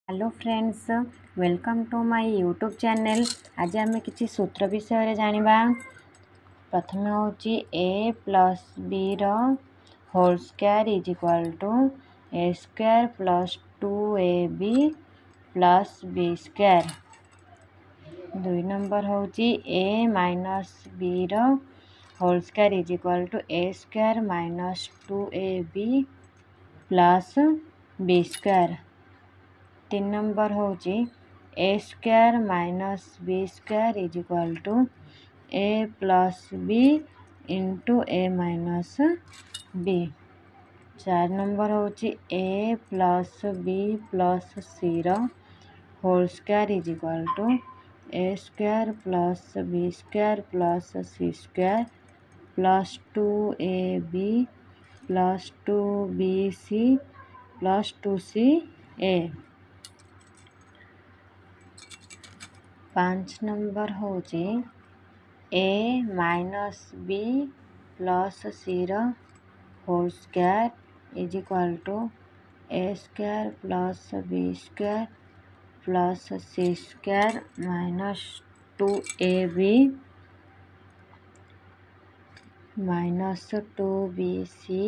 Hello friends, welcome to my YouTube channel. आज आम किसी सूत्र विषय जानिबा। प्रथम होची ए प्लस बी रो whole square is equal to A square plus 2ab plus B square. दुई नंबर होची ए माइनस बी रो whole square is equal to A square minus 2ab plus B square. 3 number होची A square minus B square is equal to A plus B into A minus B. 4 number होची A plus B plus C रो whole square is equal to A square plus B square plus C square plus 2ab plus 2bc plus 2ca। 5 number होची A minus B plus C रो whole square is equal to A square plus B square plus C square minus 2ab minus 2bc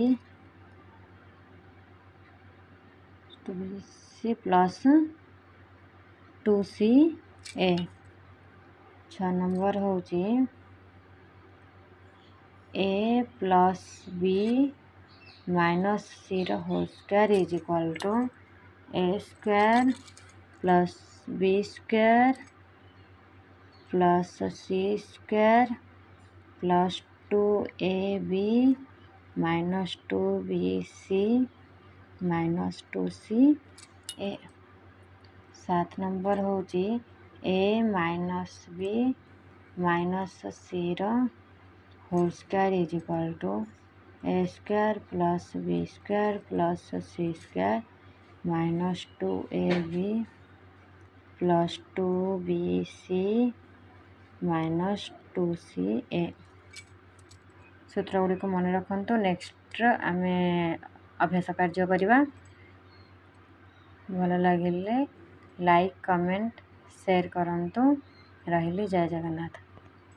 plus 2ca। 6 number होची A plus B minus C रो whole square is equal to A square plus B square plus C square plus 2ab minus 2bc minus 2ca। 7 number होची A minus B minus C रो whole square is equal to A square plus B square plus C square minus 2ab plus 2bc minus 2ca। सूत्र गुड़ी को मन रखु। Next आम अभ्यास कार्य करवा। भल लगे लाइक कमेंट शेयर करंतु। रहिली जय जगन्नाथ।